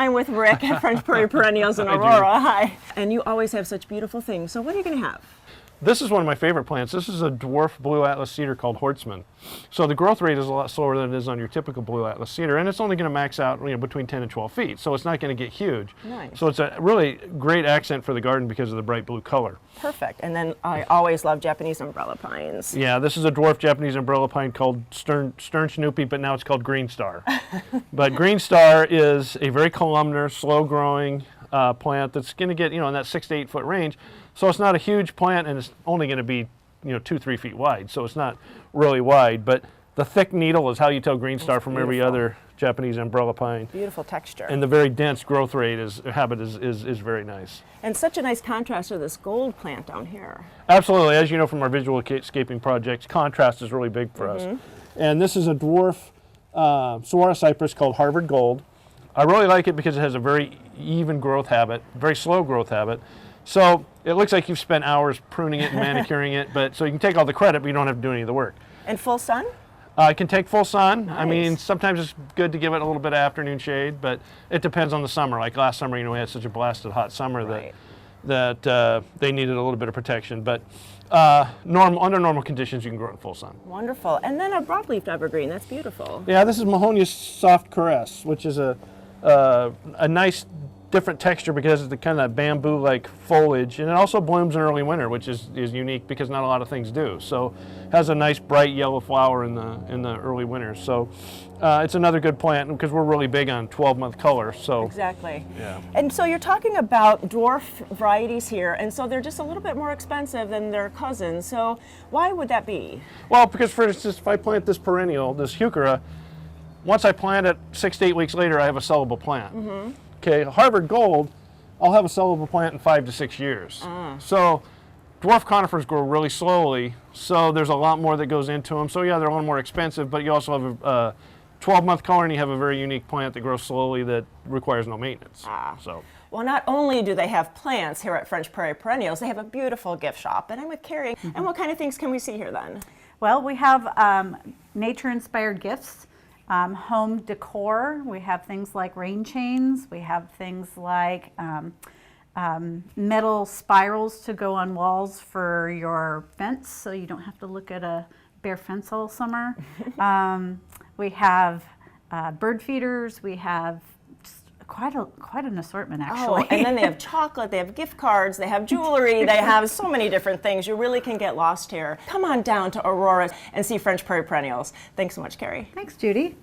I'm with Rick at French Prairie Perennials in Aurora. Hi. And you always have such beautiful things. So what are you going to have? This is one of my favorite plants. This is a dwarf blue atlas cedar called Horstmann. So the growth rate is a lot slower than it is on your typical blue atlas cedar, and it's only going to max out between 10 and 12 feet, so it's not going to get huge. Nice. So it's a really great accent for the garden because of the bright blue color. Perfect. And then I always love Japanese umbrella pines. Yeah, this is a dwarf Japanese umbrella pine called Stern Snoopy, but now it's called Green Star. But Green Star is a very columnar, slow-growing plant that's going to get in that 6 to 8 foot range. So it's not a huge plant, and it's only going to be 2-3 feet wide. So it's not really wide, but the thick needle is how you tell Green Star from every other Japanese umbrella pine. Beautiful texture. And the very dense growth rate is very nice. And such a nice contrast to this gold plant down here. Absolutely. As you know from our visual scaping projects, contrast is really big for us. And this is a dwarf Sawara cypress called Harvard Gold. I really like it because it has a very even growth habit, very slow growth habit. So it looks like you've spent hours pruning it and manicuring it, but so you can take all the credit, but you don't have to do any of the work. And full sun? It can take full sun. Nice. I mean, sometimes it's good to give it a little bit of afternoon shade, but it depends on the summer. Like last summer, we had such a blasted hot summer that they needed a little bit of protection. But under normal conditions, you can grow it in full sun. Wonderful. And then a broadleaf evergreen. That's beautiful. Yeah, this is Mahonia's Soft Caress, which is a nice different texture because it's the kind of bamboo-like foliage, and it also blooms in early winter, which is unique because not a lot of things do. So it has a nice bright yellow flower in the early winter. So it's another good plant because we're really big on 12-month color. So exactly. Yeah. And so you're talking about dwarf varieties here, and so they're just a little bit more expensive than their cousins. So why would that be? Well, because for instance, if I plant this perennial, this heuchera, once I plant it, 6 to 8 weeks later, I have a sellable plant. Okay, Harvard Gold, I'll have a sellable plant in 5 to 6 years. So dwarf conifers grow really slowly, so there's a lot more that goes into them. So yeah, they're a little more expensive, but you also have a 12-month color, and you have a very unique plant that grows slowly that requires no maintenance. So. Well, not only do they have plants here at French Prairie Perennials, they have a beautiful gift shop, and I'm with Kerry. And what kind of things can we see here then? Well, we have nature-inspired gifts. Home decor, we have things like rain chains, we have things like metal spirals to go on walls for your fence so you don't have to look at a bare fence all summer. We have bird feeders, we have just quite an assortment actually. Oh, and then they have chocolate, they have gift cards, they have jewelry, they have so many different things. You really can get lost here. Come on down to Aurora and see French Prairie Perennials. Thanks so much, Kerry. Thanks, Judy.